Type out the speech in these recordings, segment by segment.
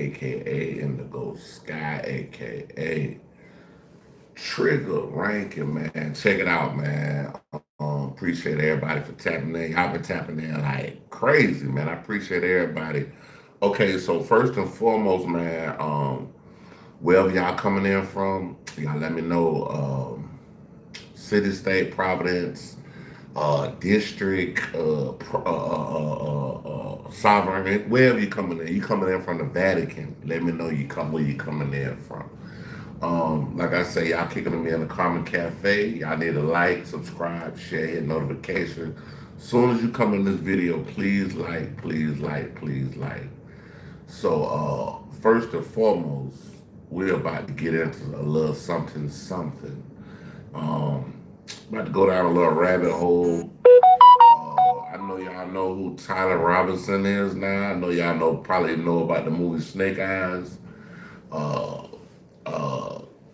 aka Indigo Sky, aka Trigger Ranking, man. Check it out, man. Appreciate everybody for tapping in. Y'all been tapping in like crazy, man. I appreciate everybody. Okay, so first and foremost, man, wherever y'all coming in from, y'all let me know. City, state, Providence, district, sovereign, wherever you coming in. You coming in from the Vatican? Let me know where you coming in from. Like I say, y'all kicking me in the Carmen Cafe. Y'all need to like, subscribe, share, hit notification. Soon as you come in this video, please like, please like, please like. So, first and foremost, we're about to get into a little something, something. Um, About to go down a little rabbit hole. I know y'all know who Tyler Robinson is now. I know y'all probably know about the movie Snake Eyes. Uh,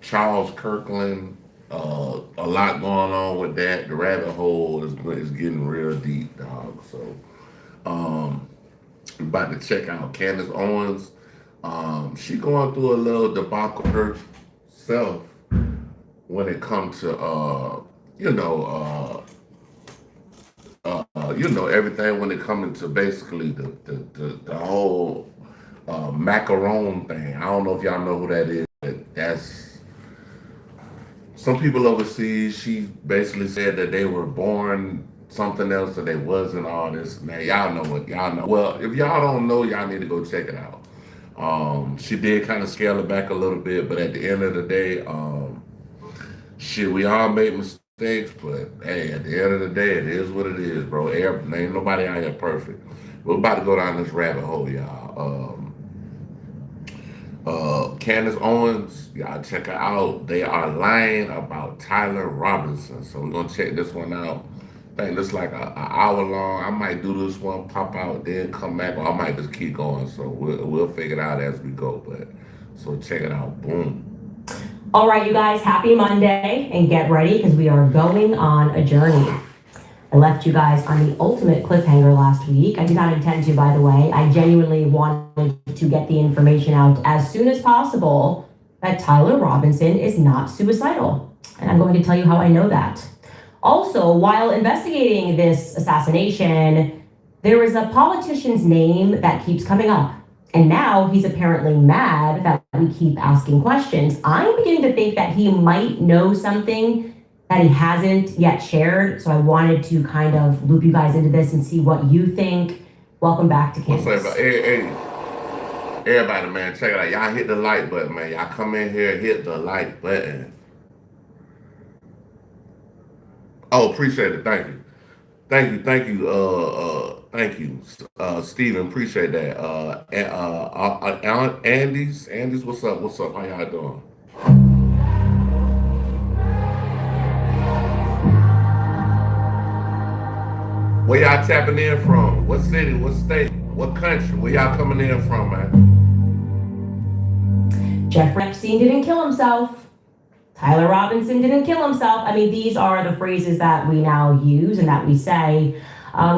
Charles Kirkland. A lot going on with that. The rabbit hole is getting real deep, dog. So, we're about to check out Candace Owens. She going through a little debacle herself when it comes to you know everything when it comes to basically the whole macaron thing. I don't know if y'all know who that is. But that's some people overseas. She basically said that they were born something else that they wasn't. All this, man. Y'all know what y'all know. Well, if y'all don't know, y'all need to go check it out. She did kind of scale it back a little bit, but at the end of the day, shit, we all make mistakes, but hey, at the end of the day, it is what it is, bro. Ain't nobody out here perfect. We're about to go down this rabbit hole, y'all. Candace Owens, y'all check her out. They are lying about Tyler Robinson. So we're gonna check this one out. I think this like an hour long. I might do this one, pop out, then come back, or I might just keep going. So we'll figure it out as we go. But so check it out. Boom. All right, you guys, happy Monday, and get ready because we are going on a journey. I left you guys on the ultimate cliffhanger last week. I did not intend to, by the way. I genuinely wanted to get the information out as soon as possible that Tyler Robinson is not suicidal. And I'm going to tell you how I know that. Also, while investigating this assassination, there is a politician's name that keeps coming up. And now he's apparently mad that we keep asking questions. I'm beginning to think that he might know something that he hasn't yet shared. So I wanted to kind of loop you guys into this and see what you think. Welcome back to Candace. What's up, hey, everybody, man, check it out. Y'all hit the like button, man. Y'all come in here, hit the like button. Oh, appreciate it. Thank you. Thank you, Steven. Appreciate that. Andy's, what's up? What's up? How y'all doing? Where y'all tapping in from? What city? What state? What country? Where y'all coming in from, man? Jeffrey Epstein didn't kill himself. Tyler Robinson didn't kill himself. I mean, these are the phrases that we now use and that we say.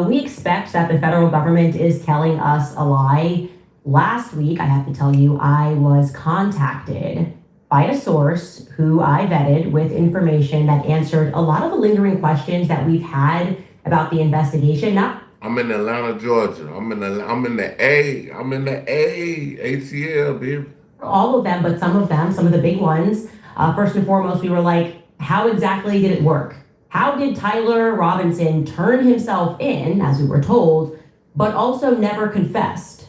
We expect that the federal government is telling us a lie. Last week, I have to tell you, I was contacted by a source who I vetted with information that answered a lot of the lingering questions that we've had about the investigation. I'm in Atlanta, Georgia. I'm in the ATL, baby. All of them, but some of the big ones. First and foremost, we were like, how exactly did it work? How did Tyler Robinson turn himself in, as we were told, but also never confessed?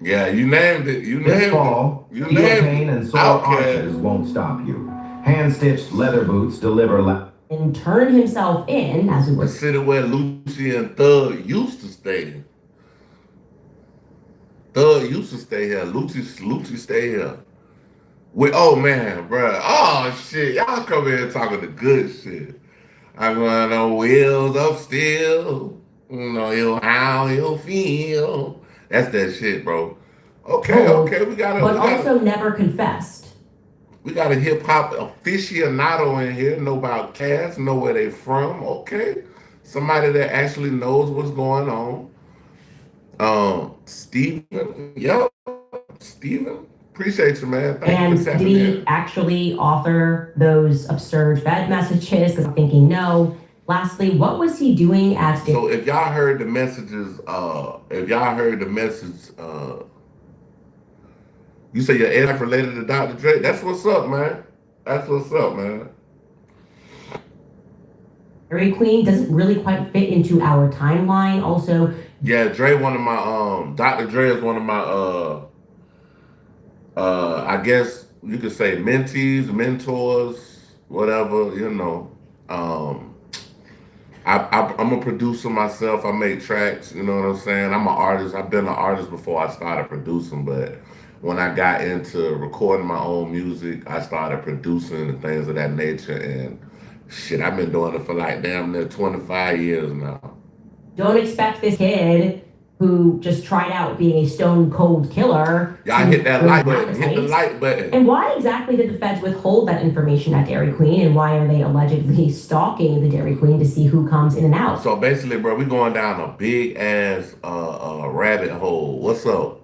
Yeah, you named it. This fall, heel pain and sore arches won't stop you. Hand-stitched leather boots deliver and turn himself in, as we were. The city where Lucci and Thug used to stay. Thug used to stay here. Lucci stay here. Oh man, bro. Oh shit, y'all come here talking the good shit. I'm going on wheels of steel. You know how you'll feel. That's that shit, bro. Okay, we gotta. But also never confessed. We got a hip hop aficionado in here, know about cats, know where they from. Okay, somebody that actually knows what's going on. Steven, yep, Steven, appreciate you, man. Thank you And for did tapping he in. actually author those absurd Fed messages? Because I'm thinking no. Lastly, what was he doing at? So if y'all heard the messages, you say your ad related to Dr. Dre. That's what's up, man. That's what's up, man. Dairy Queen doesn't really quite fit into our timeline. Also, yeah, Dre, one of my Dr. Dre is one of my I guess you could say mentees, mentors, whatever, you know. Um, I'm a producer myself. I make tracks. You know what I'm saying? I'm an artist. I've been an artist before I started producing, but when I got into recording my own music, I started producing and things of that nature. And shit, I've been doing it for like damn near 25 years now. Don't expect this kid who just tried out being a stone cold killer. Y'all hit that like button. Hit the like button. And why exactly did the feds withhold that information at Dairy Queen? And why are they allegedly stalking the Dairy Queen to see who comes in and out? So basically, bro, we going down a big ass rabbit hole. What's up?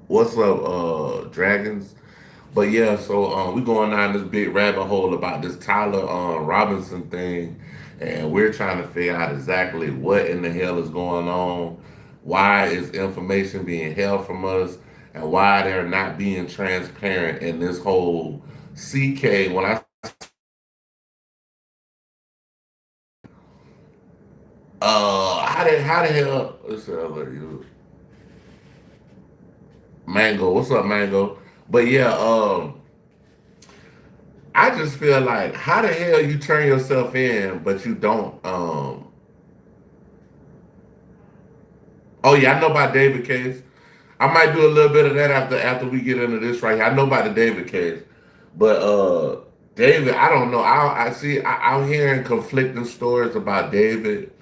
What's up, dragons? But yeah, so we going down this big rabbit hole about this Tyler Robinson thing, and we're trying to figure out exactly what in the hell is going on, why is information being held from us, and why they're not being transparent in this whole CK. When I how the hell? Let's see, you Mango. What's up, Mango? But yeah, I just feel like how the hell you turn yourself in, but you don't. Oh yeah, I know about David case. I might do a little bit of that after we get into this right here. I know about the David case, but David, I don't know. I'm hearing conflicting stories about David.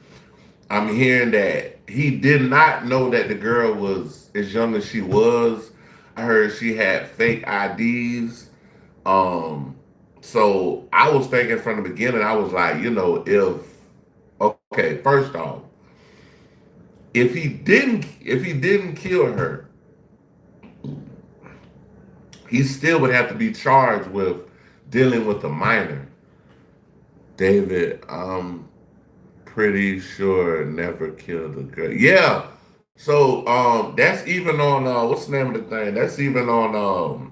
I'm hearing that he did not know that the girl was as young as she was. I heard she had fake IDs. So I was thinking from the beginning, I was like, you know, okay, first off, if he didn't kill her, he still would have to be charged with dealing with a minor. David, I'm pretty sure never killed a girl. Yeah. So that's even on what's the name of the thing? That's even on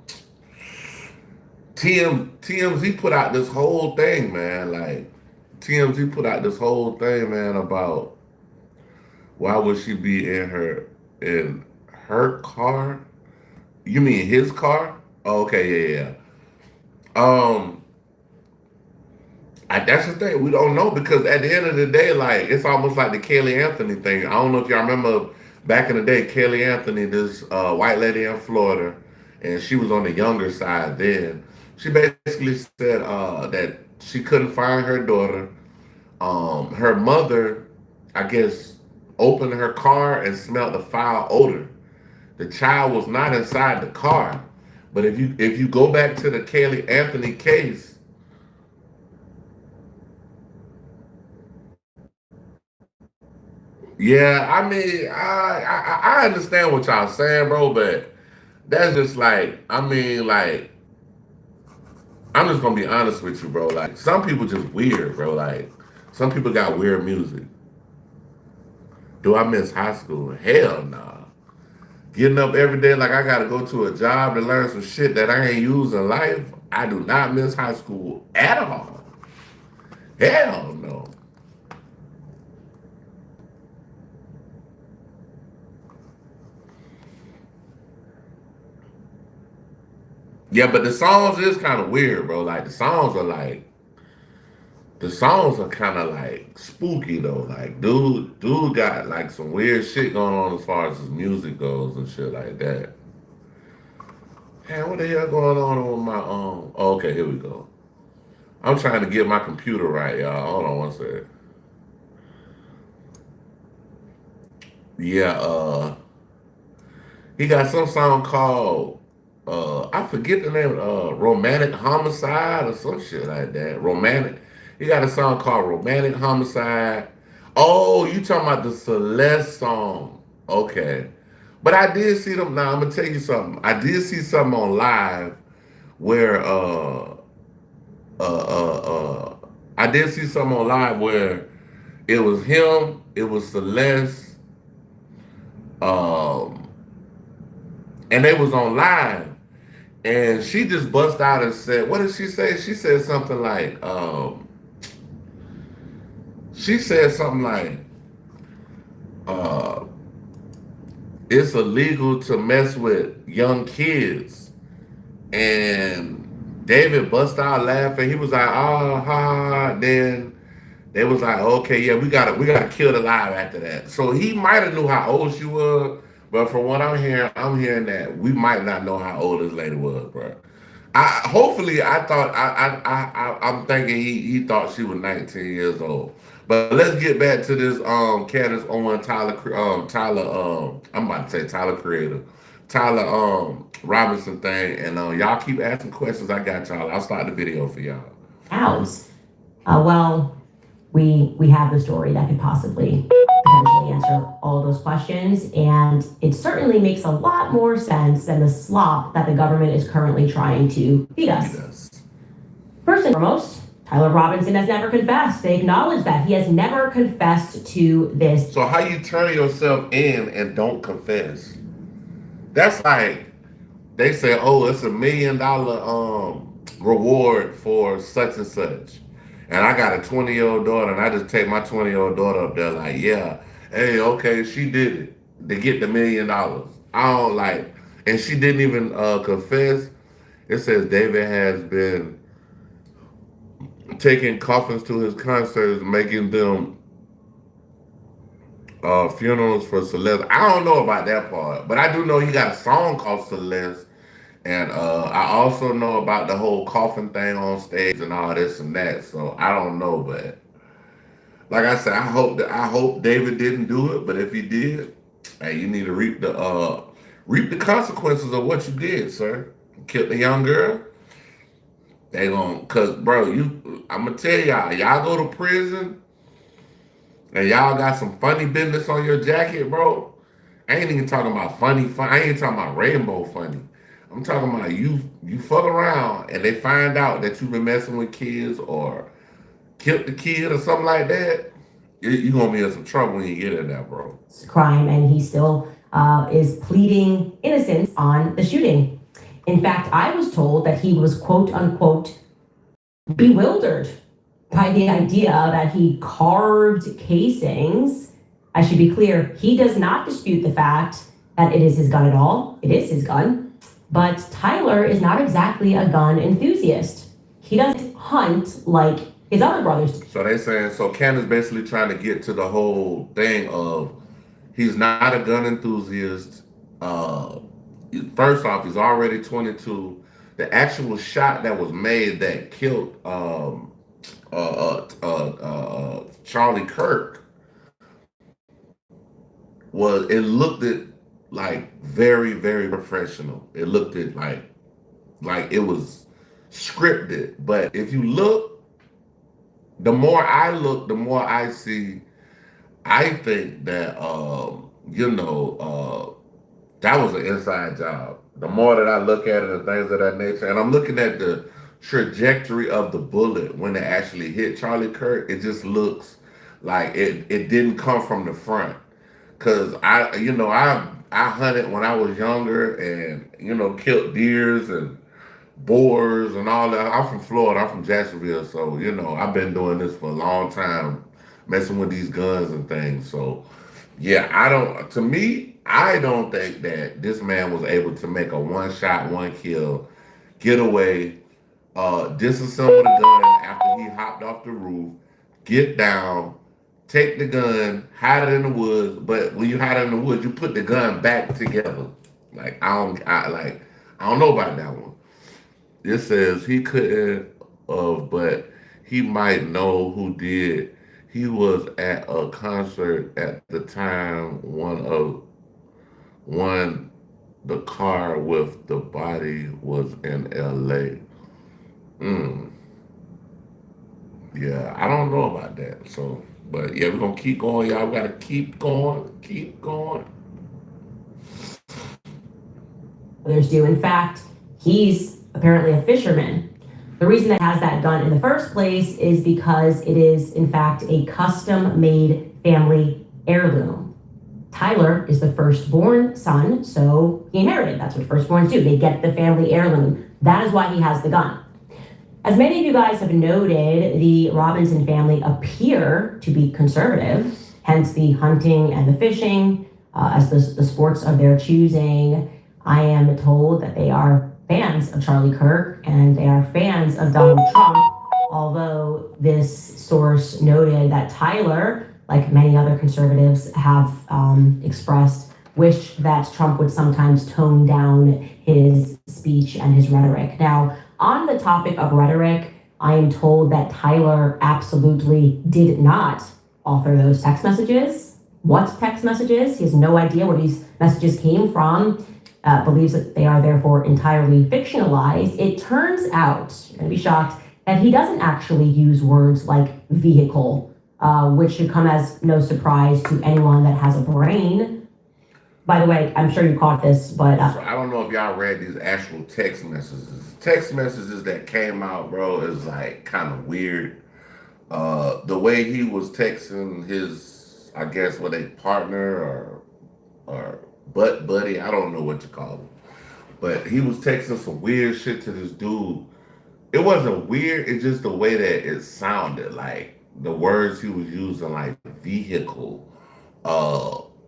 TMZ put out this whole thing, man. Like TMZ put out this whole thing, man, about why would she be in her car? You mean his car? Oh, okay, yeah, yeah. That's the thing. We don't know because at the end of the day, like it's almost like the Kelly Anthony thing. I don't know if y'all remember back in the day, Kelly Anthony, this white lady in Florida, and she was on the younger side then. She basically said that she couldn't find her daughter. Her mother, I guess, opened her car and smelled the foul odor. The child was not inside the car. But if you go back to the Kelly Anthony case, yeah, I mean, I understand what y'all saying, bro, but that's just like, I mean, like, I'm just gonna be honest with you, bro. Like, some people just weird, bro. Like, some people got weird music. Do I miss high school? Hell nah. Getting up every day like I gotta go to a job to learn some shit that I ain't used in life. I do not miss high school at all. Hell no. Yeah, but the songs is kind of weird, bro. Like the songs are kind of like spooky though. Like dude got like some weird shit going on as far as his music goes and shit like that. Man, what the hell going on with my Oh, okay, here we go. I'm trying to get my computer right, y'all. Hold on one second. Yeah, he got some song called I forget the name, Romantic Homicide or some shit like that. Romantic. He got a song called Romantic Homicide. Oh, you talking about the Celeste song. Okay. But I did see them. Now I'm gonna tell you something. I did see something on live where uh I did see something on live where it was him, it was Celeste, um, and they was on live, and she just bust out and said, "What did she say?" She said something like, she said something like, uh, "It's illegal to mess with young kids," and David bust out laughing. He was like, "Oh, ha, ha, ha." Then they was like, okay, yeah, we gotta kill the live after that. So he might have knew how old she was, but from what I'm hearing that we might not know how old this lady was, bro. Hopefully I thought I'm thinking he thought she was 19 years old. But let's get back to this Candace Owen Tyler I'm about to say Tyler Creator. Tyler Robinson thing, and y'all keep asking questions. I got y'all. I'll start the video for y'all. House. Well, we have the story that could possibly potentially answer all of those questions, and it certainly makes a lot more sense than the slop that the government is currently trying to feed us. First and foremost, Tyler Robinson has never confessed. They acknowledge that he has never confessed to this. So how you turn yourself in and don't confess? That's like they say, oh, it's $1 million reward for such and such. And I got a 20-year-old daughter, and I just take my 20-year-old daughter up there like, yeah, hey, okay, she did it to get the $1 million. I don't like, and she didn't even confess. It says David has been taking coffins to his concerts, making them funerals for Celeste. I don't know about that part, but I do know he got a song called Celeste. And I also know about the whole coffin thing on stage and all this and that. So I don't know, but like I said, I hope David didn't do it. But if he did, hey, you need to reap the consequences of what you did, sir. Killed the young girl. They gon' cause bro, I'm gonna tell y'all go to prison and y'all got some funny business on your jacket, bro. I ain't even talking about funny fun. I ain't talking about rainbow funny. I'm talking about you fuck around and they find out that you've been messing with kids or killed the kid or something like that. You're gonna be in some trouble when you get in there, bro. Crime, and he still is pleading innocence on the shooting. In fact, I was told that he was quote unquote bewildered by the idea that he carved casings. I should be clear, he does not dispute the fact that it is his gun at all. It is his gun. But Tyler is not exactly a gun enthusiast. He doesn't hunt like his other brothers. So they saying, so Ken is basically trying to get to the whole thing of he's not a gun enthusiast. First off, he's already 22. The actual shot that was made that killed Charlie Kirk it looked at like very, very professional. It looked at like it was scripted. But if you look, the more I look, the more I see. I think that that was an inside job. The more that I look at it and things of that nature, and I'm looking at the trajectory of the bullet when it actually hit Charlie Kirk, it just looks like it didn't come from the front. Cause I hunted when I was younger and killed deers and boars and all that. I'm from Florida. I'm from Jacksonville, so I've been doing this for a long time, messing with these guns and things. So yeah, I don't think that this man was able to make a one shot, one kill, get away, disassemble the gun after he hopped off the roof, get down, take the gun, hide it in the woods. But when you hide it in the woods, you put the gun back together. Like I don't know about that one. It says he couldn't but he might know who did. He was at a concert at the time one the car with the body was in LA. Mm. Yeah, I don't know about that. So, but yeah, we're gonna keep going, y'all. We gotta keep going, keep going. others do. In fact, he's apparently a fisherman. The reason that he has that gun in the first place is because it is, in fact, a custom-made family heirloom. Tyler is the firstborn son, so he inherited. That's what firstborns do. They get the family heirloom. That is why he has the gun. As many of you guys have noted, the Robinson family appear to be conservative, hence the hunting and the fishing as the sports of their choosing. I am told that they are fans of Charlie Kirk and they are fans of Donald Trump, although this source noted that Tyler, like many other conservatives have expressed, wished that Trump would sometimes tone down his speech and his rhetoric. Now, on the topic of rhetoric, I am told that Tyler absolutely did not author those text messages. What text messages? He has no idea where these messages came from, believes that they are therefore entirely fictionalized. It turns out, you're gonna be shocked, that he doesn't actually use words like vehicle, which should come as no surprise to anyone that has a brain. By the way, I'm sure you caught this, but... So I don't know if y'all read these actual text messages. Text messages that came out, bro, is like kind of weird. The way he was texting his, I guess, what a partner or butt buddy, I don't know what you call him. But he was texting some weird shit to this dude. It wasn't weird, it's just the way that it sounded. Like the words he was using, like vehicle,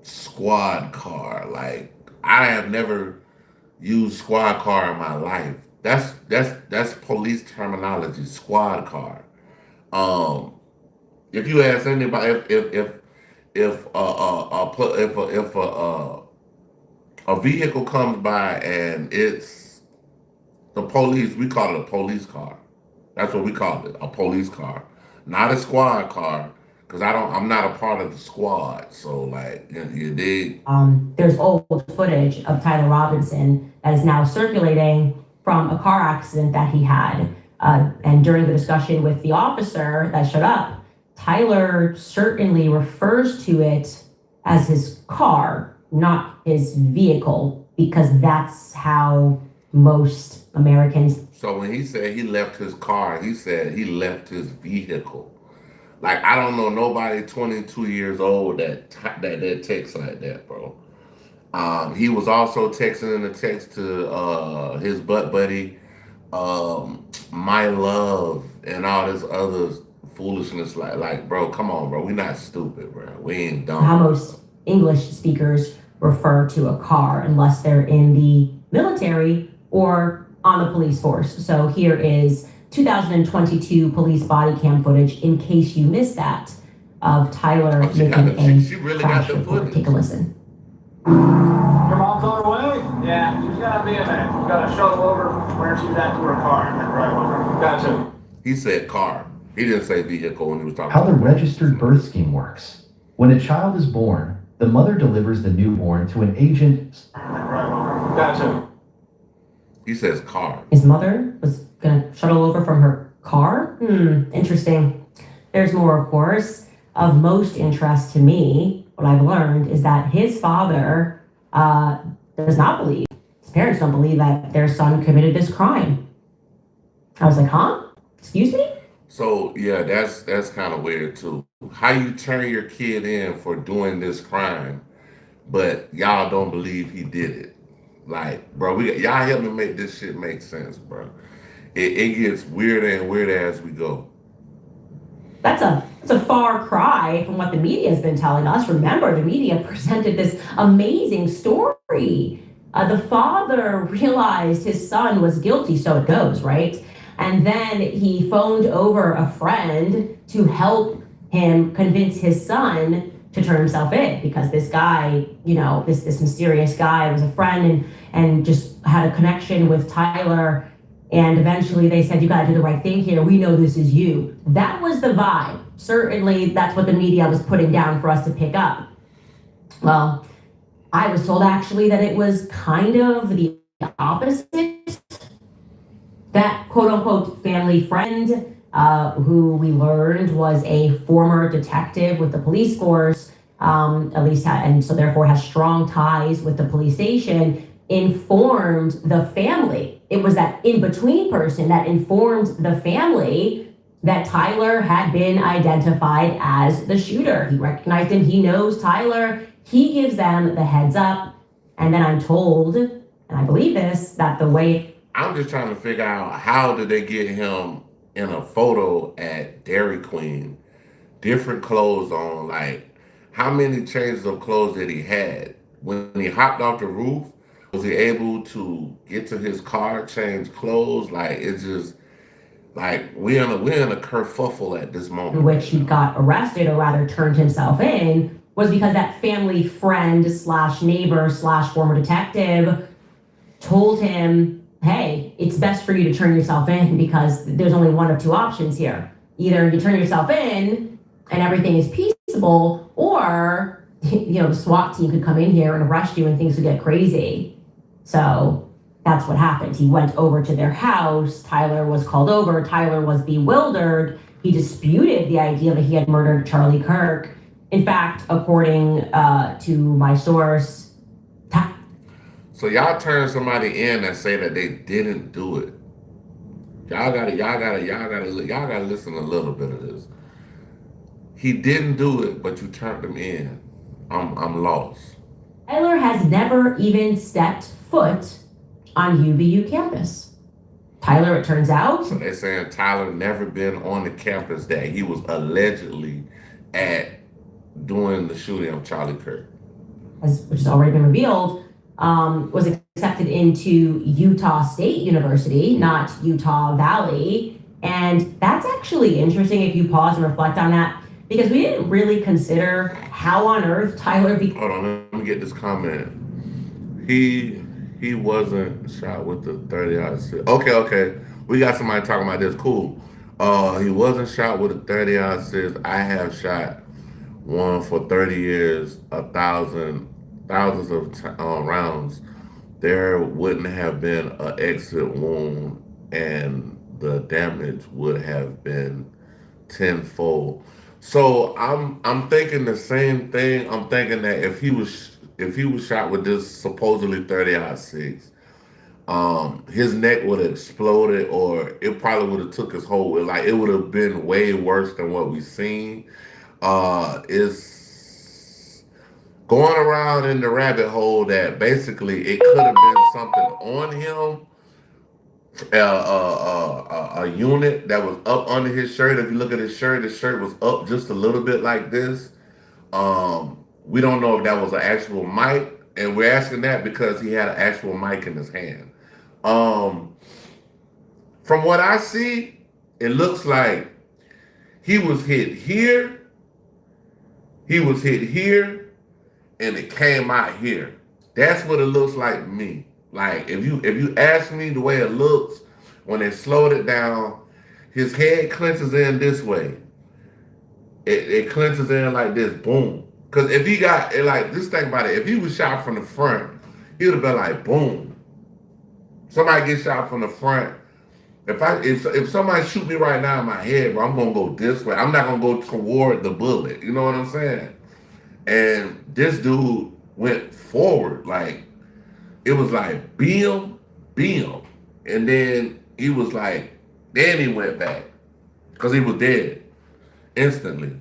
squad car. Like I have never used squad car in my life. That's police terminology, squad car. If you ask anybody if a vehicle comes by and it's the police, we call it a police car. That's what we call it, a police car, not a squad car. Cause I'm not a part of the squad, so like you dig. There's old footage of Tyler Robinson that is now circulating from a car accident that he had. And during the discussion with the officer that showed up, Tyler certainly refers to it as his car, not his vehicle, because that's how most Americans. So when he said he left his car, he said he left his vehicle. Like I don't know nobody 22 years old that texts like that, bro. He was also texting in a text to his butt buddy, my love, and all this other foolishness. Like, bro, come on, bro. We not stupid, bro. We ain't dumb. How most English speakers refer to a car unless they're in the military or on the police force. So here is 2022 police body cam footage, in case you missed that, of Tyler making a crash report. Take a listen. Your mom's on her way? Yeah, she's gotta be in there. She's gotta shuttle over from where she's at to her car and then drive over. Gotcha. He said car. He didn't say vehicle when he was talking How the about registered birth scheme works. When a child is born, the mother delivers the newborn to an agent. And then drive over. Gotcha. He says car. His mother was gonna shuttle over from her car? Interesting. There's more, of course. Of most interest to me, what I've learned is that his father does not believe, his parents don't believe that their son committed this crime. I was like, huh? Excuse me? So yeah, that's kind of weird too. How you turn your kid in for doing this crime, but y'all don't believe he did it. Like, bro, y'all help me make this shit make sense, bro. It gets weirder and weirder as we go. That's a far cry from what the media has been telling us. Remember, the media presented this amazing story. The father realized his son was guilty, so it goes, right? And then he phoned over a friend to help him convince his son to turn himself in, because this guy, this mysterious guy was a friend and just had a connection with Tyler. And eventually they said, you got to do the right thing here. We know this is you. That was the vibe. Certainly that's what the media was putting down for us to pick up. Well, I was told actually that it was kind of the opposite. That quote unquote family friend, who we learned was a former detective with the police force, and so therefore has strong ties with the police station, informed the family. It was that in-between person that informed the family that Tyler had been identified as the shooter. He recognized him. He knows Tyler. He gives them the heads up. And then I'm told, and I believe this, that the way... I'm just trying to figure out, how did they get him in a photo at Dairy Queen, different clothes on? Like, how many changes of clothes did he had? When he hopped off the roof, was he able to get to his car, change clothes? Like, it's just, like, we're in a kerfuffle at this moment. In which he got arrested, or rather turned himself in, was because that family friend slash neighbor slash former detective told him, hey, it's best for you to turn yourself in because there's only one of two options here. Either you turn yourself in and everything is peaceable, or the SWAT team could come in here and arrest you and things would get crazy. So that's what happened. He went over to their house. Tyler was called over. Tyler was bewildered. He disputed the idea that he had murdered Charlie Kirk. In fact, according to my source, so y'all turn somebody in and say that they didn't do it. Y'all gotta listen a little bit of this. He didn't do it, but you turned him in. I'm lost. Tyler has never even stepped foot on UVU campus. Tyler, it turns out. So they're saying Tyler never been on the campus that he was allegedly at during the shooting of Charlie Kirk. Which has already been revealed, was accepted into Utah State University, not Utah Valley. And that's actually interesting if you pause and reflect on that, because we didn't really consider how on earth Tyler Hold on, let me get this comment. He wasn't shot with the 30-06. Okay. We got somebody talking about this. Cool. He wasn't shot with a 30-06. I have shot one for 30 years, thousands of rounds. There wouldn't have been an exit wound, and the damage would have been tenfold. So I'm thinking the same thing. I'm thinking that if he was shot with this supposedly 30-06, his neck would have exploded, or it probably would have took his whole. Like, it would have been way worse than what we've seen. It's going around in the rabbit hole that basically it could have been something on him, a unit that was up under his shirt. If you look at his shirt was up just a little bit like this. We don't know if that was an actual mic, and we're asking that because he had an actual mic in his hand. From what I see, it looks like he was hit here, and it came out here. That's what it looks like to me. Like, if you ask me the way it looks, when they slowed it down, his head clenches in this way. It clenches in like this, boom. Because if he got, just think about it. If he was shot from the front, he would have been like, boom. Somebody gets shot from the front. If somebody shoot me right now in my head, bro, I'm going to go this way. I'm not going to go toward the bullet. You know what I'm saying? And this dude went forward. Like, it was like, beam. And then he was like, then he went back. Because he was dead instantly.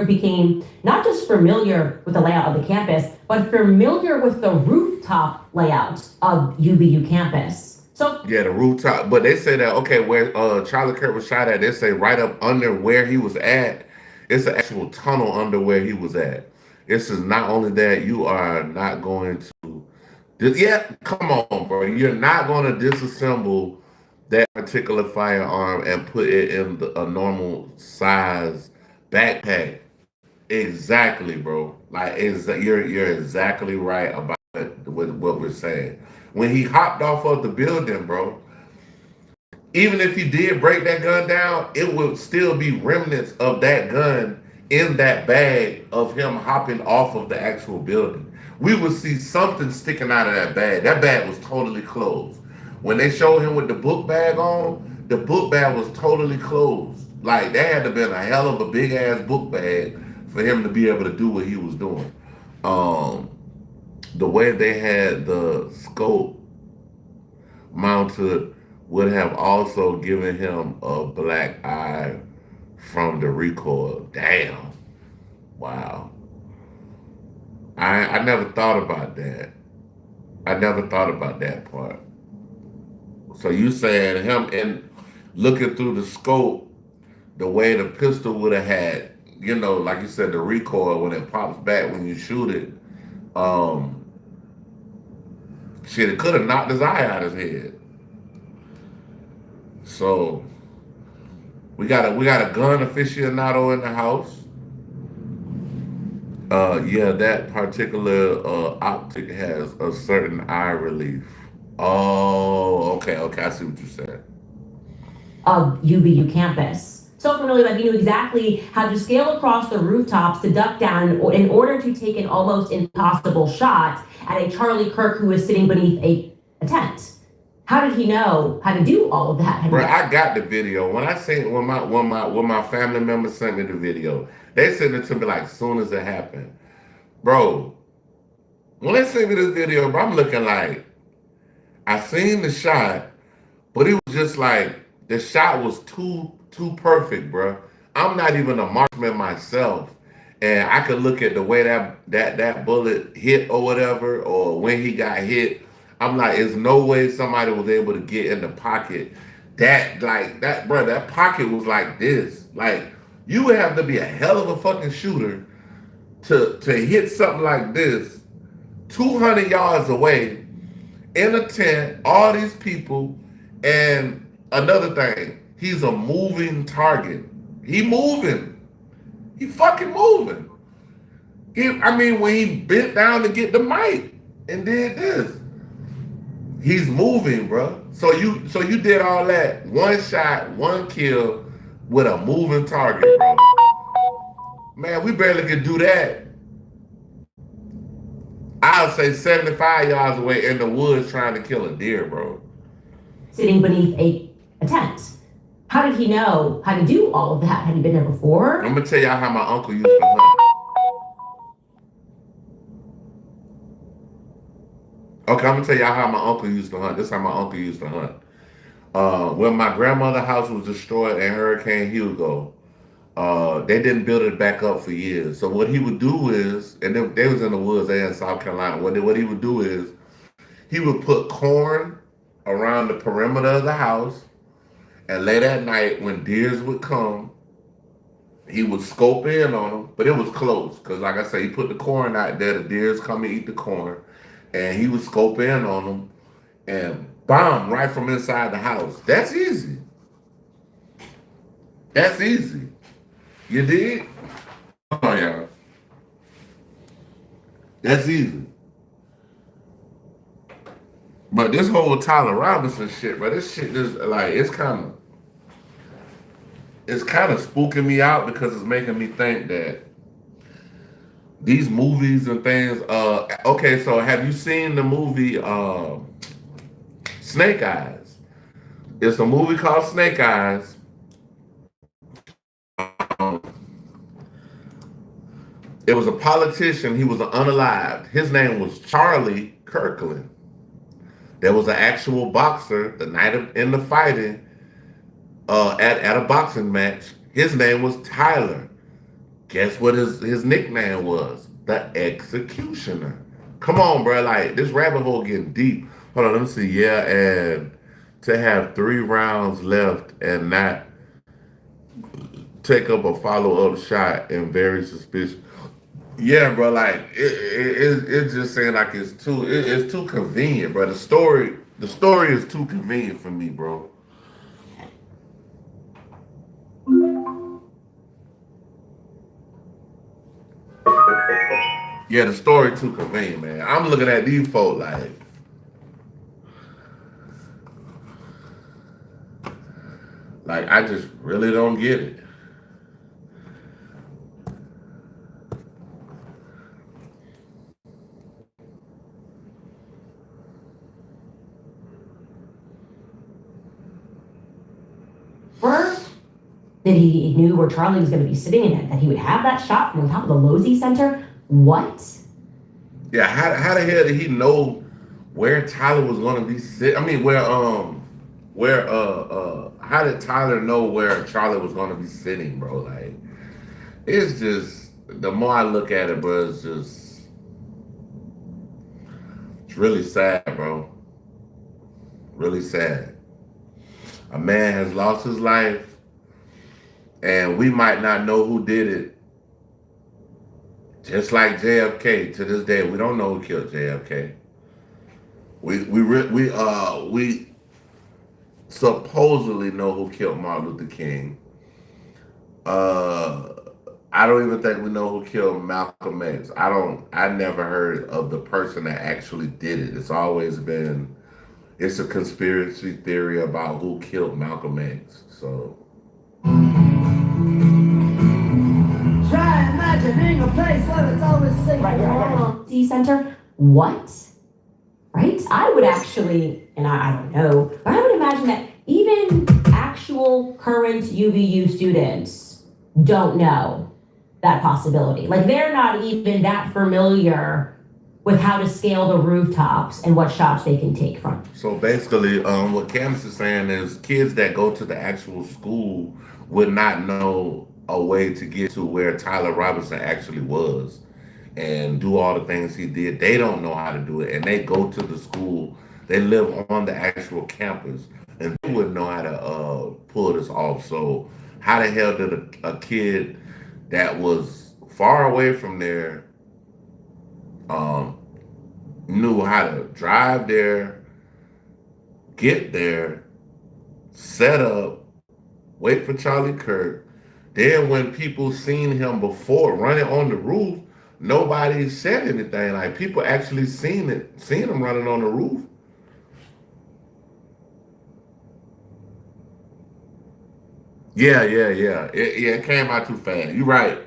Became not just familiar with the layout of the campus, but familiar with the rooftop layout of UVU campus. So yeah, the rooftop. But they say that, okay, where Charlie Kirk was shot at, they say right up under where he was at, it's an actual tunnel under where he was at. This is not only that, you are not going to, come on, bro. You're not going to disassemble that particular firearm and put it in a normal size backpack. Exactly, bro. Like, you're exactly right about what we're saying. When he hopped off of the building, bro, even if he did break that gun down, it would still be remnants of that gun in that bag of him hopping off of the actual building. We would see something sticking out of that bag. That bag was totally closed. When they showed him with the book bag on, the book bag was totally closed. Like, that had to have been a hell of a big ass book bag for him to be able to do what he was doing. the way they had the scope mounted would have also given him a black eye from the recoil. Damn. Wow. I never thought about that. I never thought about that part. So you saying him and looking through the scope, the way the pistol would have had, you know, like you said, the recoil when it pops back when you shoot it, shit, it could have knocked his eye out his head. So we got a gun aficionado in the house. Yeah, that particular optic has a certain eye relief. Oh, okay, I see what you said. Of UVU campus. So familiar that he knew exactly how to scale across the rooftops to duck down in order to take an almost impossible shot at a Charlie Kirk who was sitting beneath a tent. How did he know how to do all of that? Bro, I got the video. When my family members sent me the video, they sent it to me like soon as it happened. Bro, when they sent me this video, bro, I'm looking like, I seen the shot, but it was just like, the shot was too perfect, bro. I'm not even a marksman myself. And I could look at the way that bullet hit or whatever, or when he got hit. I'm like, there's no way somebody was able to get in the pocket. Bro, that pocket was like this. Like, you would have to be a hell of a fucking shooter to hit something like this 200 yards away in a tent, all these people. And another thing, he's a moving target. He moving. He fucking moving. When he bent down to get the mic and did this, he's moving, bro. So you did all that, one shot, one kill with a moving target, bro. Man, we barely could do that. I'll say 75 yards away in the woods trying to kill a deer, bro. Sitting beneath a tent. How did he know how to do all of that? Had he been there before? I'm gonna tell y'all how my uncle used to hunt. Okay, I'm gonna tell y'all how my uncle used to hunt. This is how my uncle used to hunt. When my grandmother's house was destroyed in Hurricane Hugo, they didn't build it back up for years. So what he would do is, and they was in the woods there in South Carolina, what he would do is, he would put corn around the perimeter of the house, and late at night when deers would come, he would scope in on them, but it was close, because like I say, he put the corn out there, the deers come and eat the corn, and he would scope in on them and bomb right from inside the house. That's easy. That's easy. You dig? Oh, yeah. That's easy. But this whole Tyler Robinson shit, bro, this shit just like, it's kind of spooking me out because it's making me think that these movies and things, okay, so have you seen the movie Snake Eyes? It's a movie called Snake Eyes. It was a politician, he was unalived. His name was Charlie Kirkland. There was an actual boxer the night in the fighting at a boxing match. His name was Tyler. Guess what his nickname was? The Executioner. Come on, bro. Like, this rabbit hole getting deep. Hold on, let me see. Yeah, and to have 3 rounds left and not take up a follow-up shot and very suspicious. Yeah, bro, like it's just saying like it's too convenient, bro. The story is too convenient for me, bro. Yeah, the story too convenient, man. I'm looking at these folk like I just really don't get it. That he knew where Charlie was going to be sitting in it, that he would have that shot from on top of the Losey Center. What? Yeah, how the hell did he know where Tyler was gonna be sitting? I mean, how did Tyler know where Charlie was gonna be sitting, bro? Like, it's just the more I look at it, bro, it's really sad, bro. Really sad. A man has lost his life, and we might not know who did it. Just like JFK, to this day, we don't know who killed JFK. We supposedly know who killed Martin Luther King. I don't even think we know who killed Malcolm X. I never heard of the person that actually did it. It's a conspiracy theory about who killed Malcolm X. So try imagining a place where it's always safe. Right here, C Center. What? Right? I would actually, and I don't know, but I would imagine that even actual current UVU students don't know that possibility. Like, they're not even that familiar with how to scale the rooftops and what shots they can take from. So basically, what Candace is saying is kids that go to the actual school would not know a way to get to where Tyler Robinson actually was and do all the things he did. They don't know how to do it, and they go to the school. They live on the actual campus, and they wouldn't know how to pull this off. So how the hell did a kid that was far away from there knew how to drive there, get there, set up, wait for Charlie Kirk? Then when people seen him before running on the roof, nobody said anything. Like, people actually seen him running on the roof. Yeah. It came out too fast. You're right.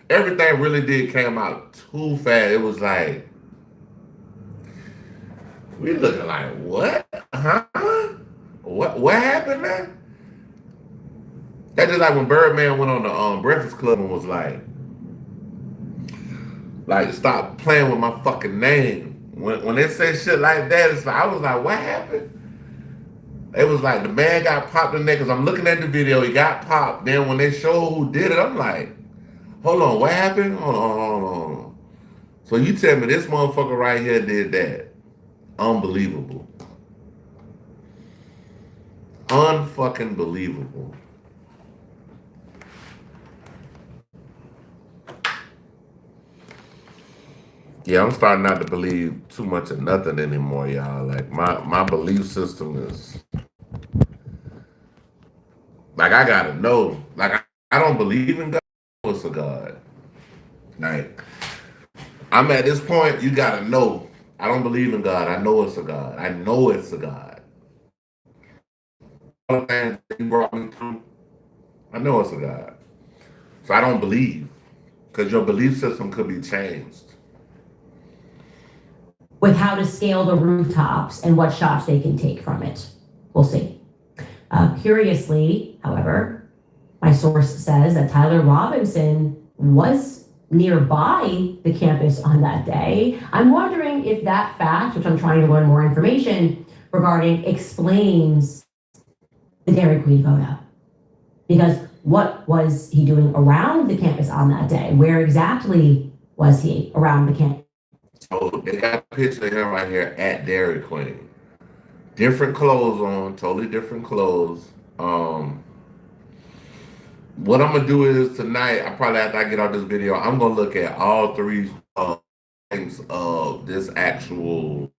Everything really did came out too fast. It was like, we looking like, what? Huh? What happened, man? That's just like when Birdman went on the Breakfast Club and was like, stop playing with my fucking name. When they say shit like that, it's like, I was like, what happened? It was like the man got popped in the neck, because I'm looking at the video, he got popped. Then when they show who did it, I'm like, hold on, what happened? Hold on. So you tell me this motherfucker right here did that. Unbelievable. Unfucking believable. Yeah, I'm starting not to believe too much of nothing anymore, y'all. Like, my belief system is, like, I gotta know. Like, I don't believe in God. It's a God. Like, I'm at this point, you gotta know. I don't believe in God. I know it's a God. I know it's a God. All the things that He brought me through, I know it's a God. So I don't believe, because your belief system could be changed. With how to scale the rooftops and what shots they can take from it. We'll see. Curiously, however, my source says that Tyler Robinson was nearby the campus on that day. I'm wondering if that fact, which I'm trying to learn more information regarding, explains the Dairy Queen photo. Because what was he doing around the campus on that day? Where exactly was he around the campus? Oh, they got a picture of him right here at Dairy Queen. Different clothes on, totally different clothes. What I'm gonna do is tonight, after I get out this video, I'm gonna look at all three things of this actual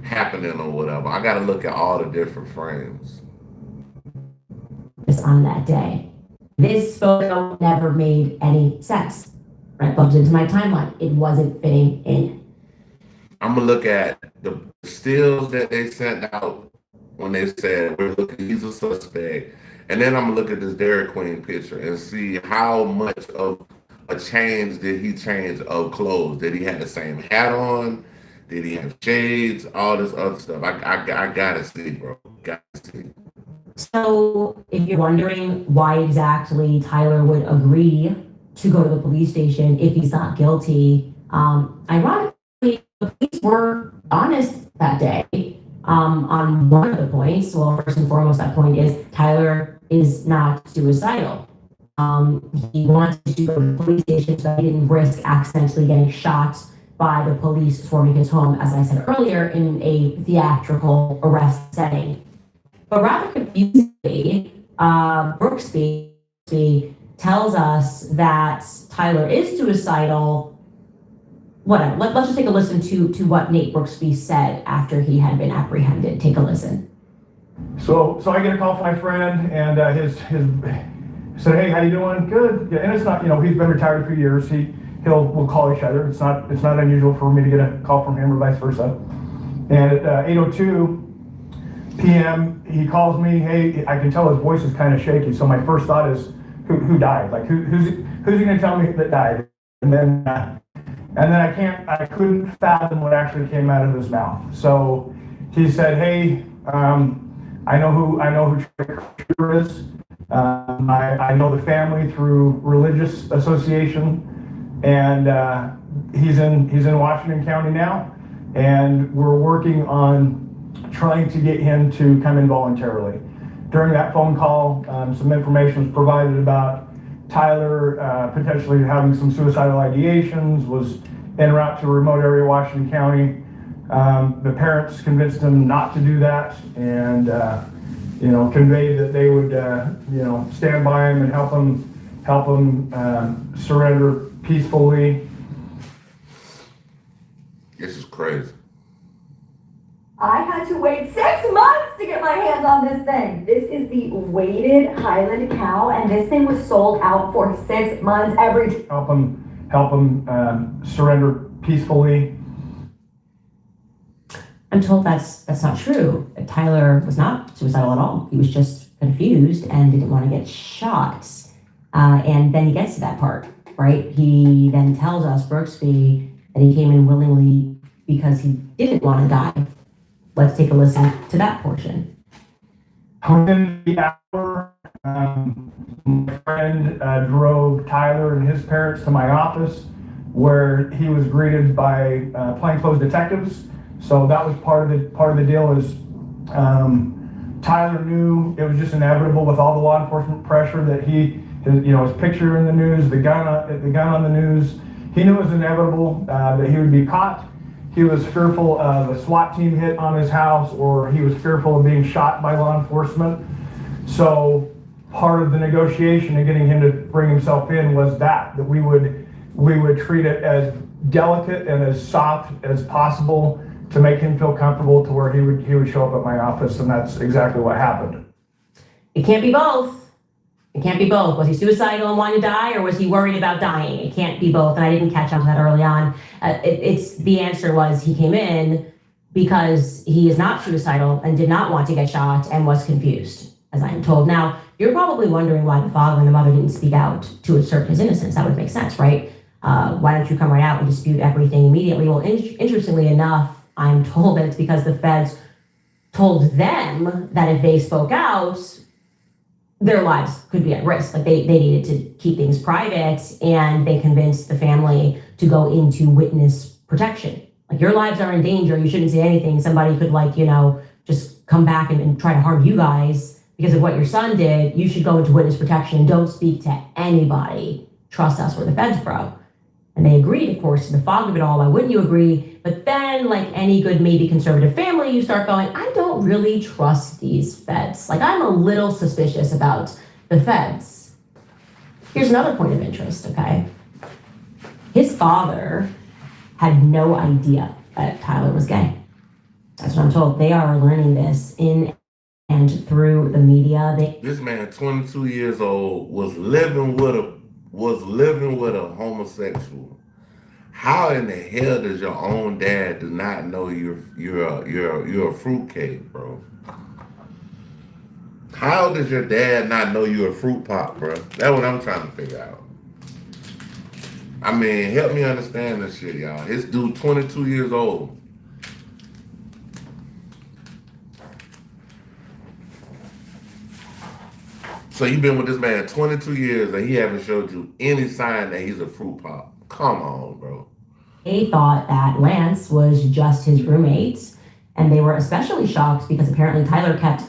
happening or whatever. I gotta look at all the different frames. On that day. This photo never made any sense. Right, bumped into my timeline. It wasn't fitting in. I'm gonna look at the stills that they sent out when they said we're looking, he's a suspect. And then I'm gonna look at this Dairy Queen picture and see how much of a change did he change of clothes. Did he have the same hat on? Did he have shades? All this other stuff. I gotta see, bro. Gotta see. So if you're wondering why exactly Tyler would agree to go to the police station if he's not guilty, ironically, police were honest that day on one of the points. Well, first and foremost, that point is Tyler is not suicidal. He wanted to go to the police station so that he didn't risk accidentally getting shot by the police storming his home, as I said earlier, in a theatrical arrest setting. But rather confusingly, Brooksby tells us that Tyler is suicidal. Whatever. Let's just take a listen to what Nate Brooksby said after he had been apprehended. Take a listen. So I get a call from my friend, and his said, "Hey, how you doing?" "Good." Yeah, and it's not, he's been retired for years. We'll call each other. It's not unusual for me to get a call from him or vice versa. And at 8:02 p.m., he calls me. Hey, I can tell his voice is kind of shaky. So my first thought is, who died? Like who's he going to tell me that died? And then I couldn't fathom what actually came out of his mouth. So he said, "Hey, I know who Trey is. I know the family through religious association, and he's in Washington County now, and we're working on trying to get him to come in voluntarily." During that phone call, some information was provided about Tyler potentially having some suicidal ideations, was en route to a remote area of Washington County. The parents convinced him not to do that, and conveyed that they would, stand by him and help him surrender peacefully. This is crazy. I had to wait 6 months to get my hands on this thing. This is the weighted Highland cow, and this thing was sold out for 6 months every. Help him surrender peacefully. I'm told that's not true. Tyler was not suicidal at all. He was just confused and didn't want to get shot. And then he gets to that part, right? He then tells us, Brooksby, that he came in willingly because he didn't want to die. Let's take a listen to that portion. Within the hour, my friend drove Tyler and his parents to my office, where he was greeted by plainclothes detectives. So that was part of the deal. Is Tyler knew it was just inevitable with all the law enforcement pressure that his picture in the news, the gun on the news. He knew it was inevitable that he would be caught. He was fearful of a SWAT team hit on his house, or he was fearful of being shot by law enforcement. So part of the negotiation and getting him to bring himself in was that we would treat it as delicate and as soft as possible to make him feel comfortable to where he would show up at my office, and that's exactly what happened. It can't be both. It can't be both. Was he suicidal and wanted to die, or was he worried about dying? It can't be both, and I didn't catch on to that early on. The answer was he came in because he is not suicidal and did not want to get shot and was confused, as I am told. Now, you're probably wondering why the father and the mother didn't speak out to assert his innocence. That would make sense, right? Why don't you come right out and dispute everything immediately? Well, interestingly enough, I'm told that it's because the feds told them that if they spoke out, their lives could be at risk. Like they needed to keep things private, and they convinced the family to go into witness protection. Like, your lives are in danger. You shouldn't say anything. Somebody could just come back and try to harm you guys because of what your son did. You should go into witness protection. Don't speak to anybody. Trust us, we're the feds, bro. And they agreed, of course, in the fog of it all. Why wouldn't you agree? But then, like any good, maybe conservative family, you start going, I don't really trust these feds. Like, I'm a little suspicious about the feds. Here's another point of interest, okay? His father had no idea that Tyler was gay. That's what I'm told. They are learning this in and through the media. This man, 22 years old, was living with a homosexual. How in the hell does your own dad do not know you're a fruitcake, bro? How does your dad not know you're a fruit pop, bro? That's what I'm trying to figure out. I mean, help me understand this shit, y'all. This dude, 22 years old. So you've been with this man 22 years and he haven't showed you any sign that he's a fruit pop. Come on, bro. They thought that Lance was just his roommate, and they were especially shocked because apparently Tyler kept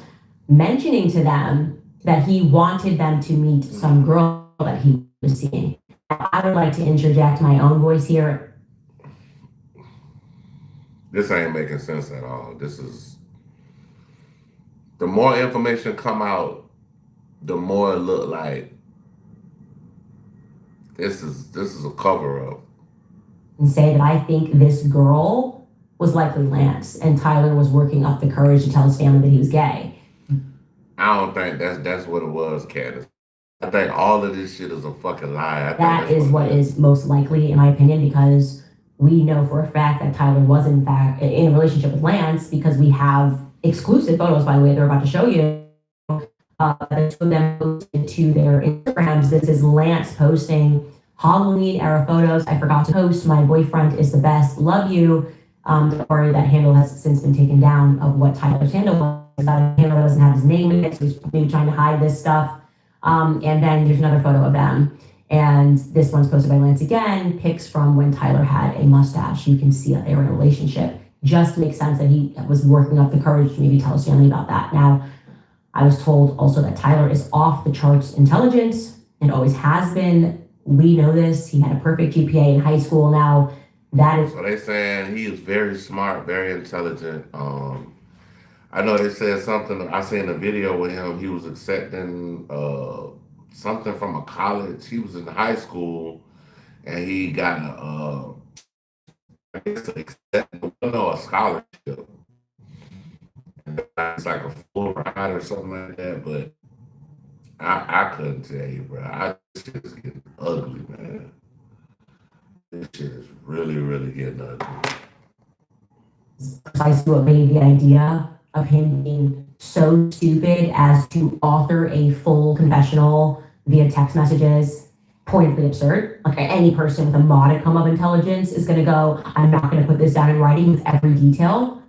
mentioning to them that he wanted them to meet some girl that he was seeing. I would like to interject my own voice here. This ain't making sense at all. This is, the more information come out, the more it look like this is a cover up. And say that I think this girl was likely Lance, and Tyler was working up the courage to tell his family that he was gay. I don't think that's what it was, Candace. I think all of this shit is a fucking lie. That is what is most likely, in my opinion, because we know for a fact that Tyler was in fact in a relationship with Lance, because we have exclusive photos, by the way, they're about to show you. The two of them posted to their Instagrams. This is Lance posting Halloween era photos. I forgot to post. My boyfriend is the best. Love you. Don't worry, that handle has since been taken down of what Tyler's handle was. That handle doesn't have his name in it, so he's maybe trying to hide this stuff. And then there's another photo of them. And this one's posted by Lance again, pics from when Tyler had a mustache. You can see that they were in a relationship. Just makes sense that he was working up the courage to maybe tell his family about that. Now, I was told also that Tyler is off the charts intelligent and always has been. We know this. He had a perfect GPA in high school. Now, that is... So they saying he is very smart, very intelligent. I know they said something, I seen a video with him, he was accepting something from a college. He was in high school and he got a scholarship. It's like a full ride or something like that, but I couldn't tell you, bro. This shit is getting ugly, man. This shit is really, really getting ugly. Precisely what made the idea of him being so stupid as to author a full confessional via text messages pointedly absurd. Like any person with a modicum of intelligence is going to go, I'm not going to put this down in writing with every detail.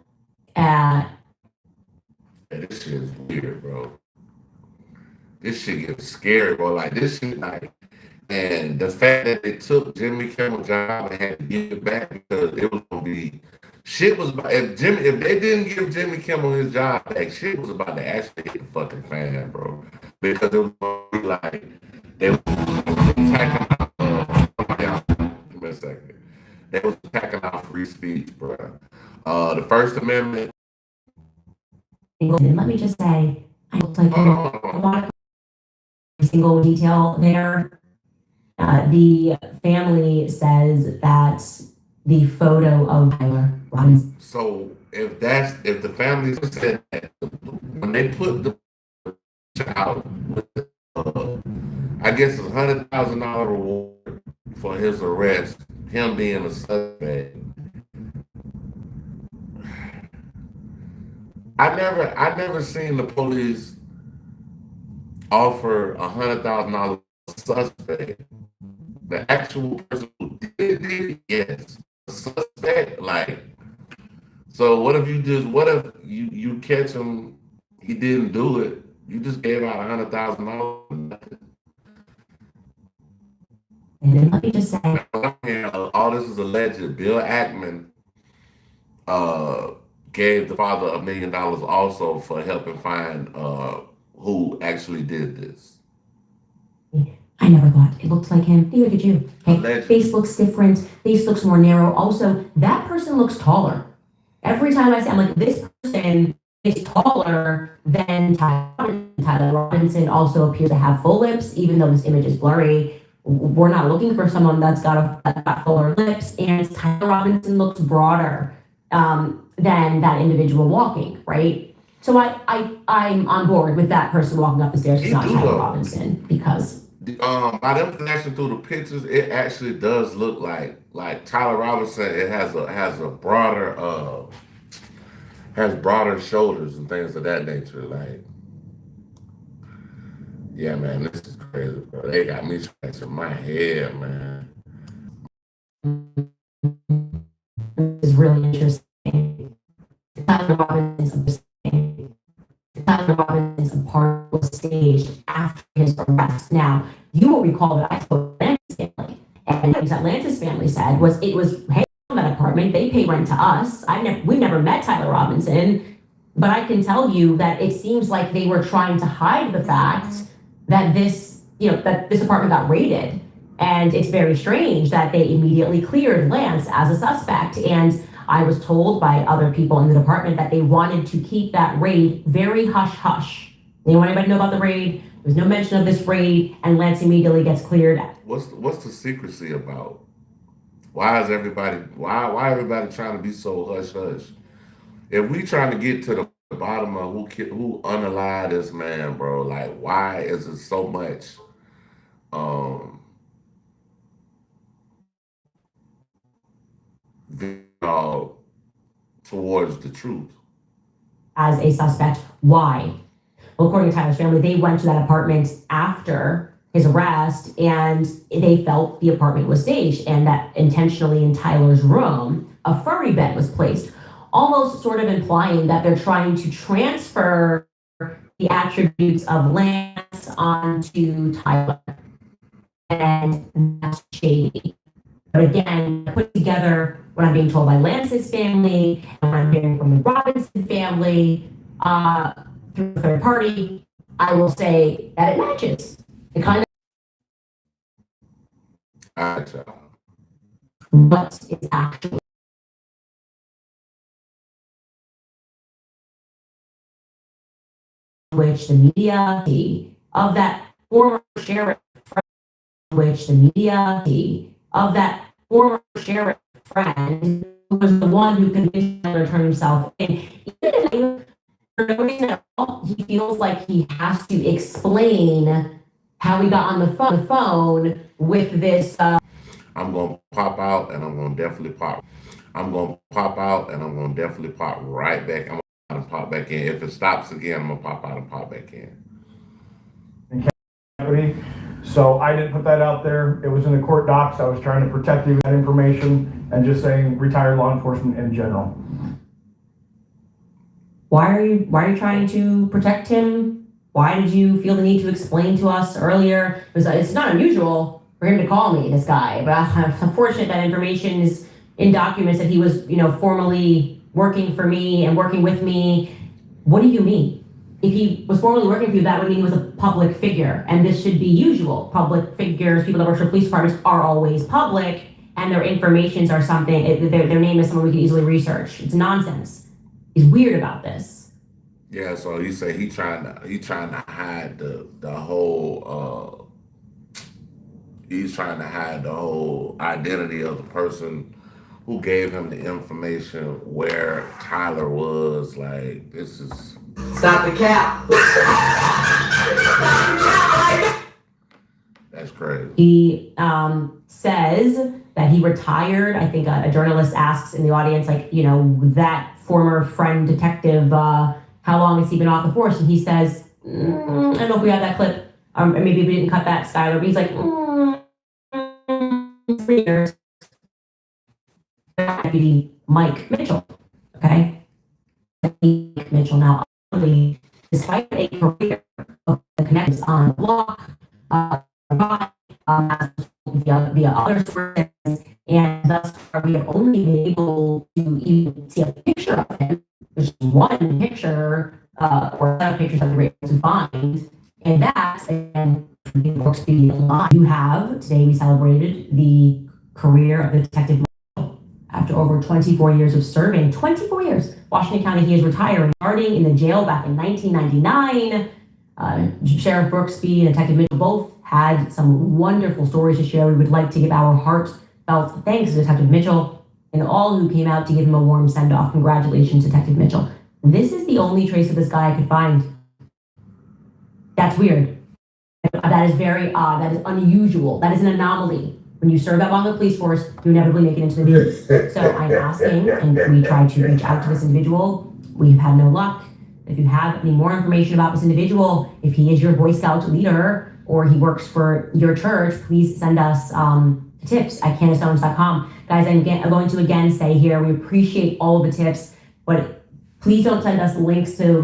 This shit is weird, bro. This shit gets scary, bro. Like, this shit, like, and the fact that they took Jimmy Kimmel's job and had to give it back because it was gonna be, shit was about, if they didn't give Jimmy Kimmel his job back, shit was about to actually hit the fucking fan, bro. Because it was gonna be like, they were attacking give me a second. They was attacking our free speech, bro. The First Amendment. Let me just say, I looked like a lot of single detail there. The family says that the photo of Tyler Robinson. So if the family said that, when they put the child with I guess $100,000 reward for his arrest, him being a suspect. I never seen the police offer $100,000 suspect. The actual person who did it, yes. The suspect, like, so what if you catch him, he didn't do it, you just gave out $100,000? And then let me just say, all this is alleged. Bill Ackman gave the father $1 million also for helping find who actually did this. I never thought it looked like him. Neither did you. Okay, Alleged. face looks different. Face looks more narrow. Also, that person looks taller. Every time I say, I'm like, this person is taller than Tyler Robinson. Tyler Robinson also appears to have full lips, even though this image is blurry. We're not looking for someone that's got fuller lips, and Tyler Robinson looks broader than that individual walking, right? So I'm on board with that person walking up the stairs. It's not Tyler Robinson, because by them flashing through the pictures, it actually does look like Tyler Robinson. It has a broader has broader shoulders and things of that nature. Like, yeah, man, this is crazy, bro. They got me scratching my head, man. It's really interesting. Tyler Robinson is a part was staged after his arrest. Now, you will recall that I spoke to Lance's family, and what Lance's family said was, hey, apartment. They pay rent to us. We've never met Tyler Robinson, but I can tell you that it seems like they were trying to hide the fact that this apartment got raided. And it's very strange that they immediately cleared Lance as a suspect. And I was told by other people in the department that they wanted to keep that raid very hush-hush. They didn't want anybody to know about the raid. There's no mention of this raid, and Lance immediately gets cleared. What's the secrecy about? Why everybody trying to be so hush-hush? If we trying to get to the bottom of who unalived this man, bro, like, why is it so much towards the truth? As a suspect, why? Well, according to Tyler's family, they went to that apartment after his arrest and they felt the apartment was staged, and that intentionally in Tyler's room, a furry bed was placed, almost sort of implying that they're trying to transfer the attributes of Lance onto Tyler. And that's shady. But again, put together what I'm being told by Lance's family and what I'm hearing from the Robinson family through a third party, I will say that it matches. It kind of what is actually which the media of that former sheriff, which the media of that former sheriff friend who was the one who convinced him to turn himself in. For no reason at all, he feels like he has to explain how he got on the phone with this. I'm gonna pop out, and I'm gonna definitely pop. I'm gonna pop out, and I'm gonna definitely pop right back. I'm gonna pop back in. If it stops again, I'm gonna pop out and pop back in. So I didn't put that out there. It was in the court docs. I was trying to protect you with that information and just saying retired law enforcement in general. Why are you trying to protect him? Why did you feel the need to explain to us earlier? It's not unusual for him to call me this guy, but I'm unfortunate that information is in documents that he was, formally working for me and working with me. What do you mean? If he was formally working for you, that would mean he was a public figure, and this should be usual. Public figures, people that work for police departments, are always public, and their informations are something. Their name is someone we can easily research. It's nonsense. He's weird about this. Yeah, so you say he trying to hide the whole. He's trying to hide the whole identity of the person who gave him the information where Tyler was. Like, this is. Stop the cap. That's crazy. He says that he retired. I think a journalist asks in the audience, that former friend detective, how long has he been off the force? And he says, I don't know if we have that clip, or maybe we didn't cut that, Skylar, but he's like, 3 years. Deputy Mike Mitchell, okay? Mike Mitchell now, despite a career of connections on the block, via other sources, and thus far we have only been able to even see a picture of him. There's one picture, or set of pictures that we were able to find, and that, again, you have, today we celebrated the career of the detective after over 24 years of serving. 24 years. Washington County, he is retiring, starting in the jail back in 1999. Sheriff Brooksby and Detective Mitchell both had some wonderful stories to share. We would like to give our heartfelt thanks to Detective Mitchell and all who came out to give him a warm send-off. Congratulations, Detective Mitchell. This is the only trace of this guy I could find. That's weird. That is very odd. That is unusual. That is an anomaly. When you serve that long in the police force, you inevitably make it into the news. So I'm asking, and we tried to reach out to this individual. We've had no luck. If you have any more information about this individual, if he is your Boy Scout leader or he works for your church, please send us tips at candaceowens.com. Guys, I'm going to again say here, we appreciate all of the tips, but please don't send us links to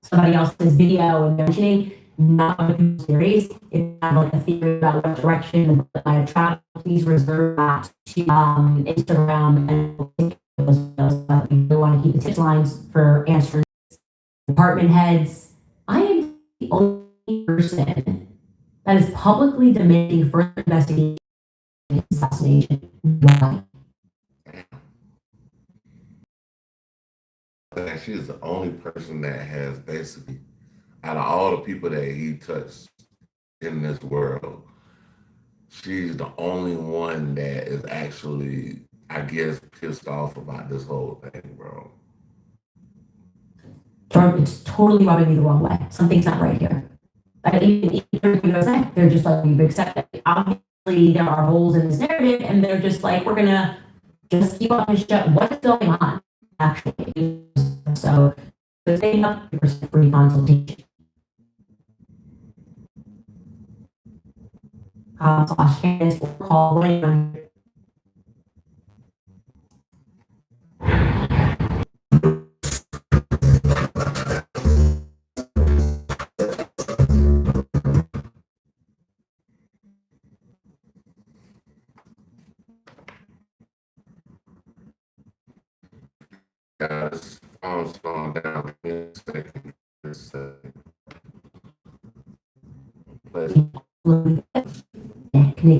somebody else's video and mentioning. not a people series. If you have like a theory about what direction the book might have traveled, please reserve that to Instagram and you really want to keep the tip lines for answering department heads. I am the only person that is publicly demanding further investigation into assassination. Why? And she's the only person that has basically, out of all the people that he touched in this world, she's the only one that is actually, I guess, pissed off about this whole thing, bro. It's totally rubbing me the wrong way. Something's not right here. They're just like, we've accepted it. Obviously, there are holes in this narrative, and they're just like, we're gonna just keep on this show. What's going on, actually? So, they have free consultation. Candace will call in. Guys, phone's slowing down. Give me a second. Just a second. But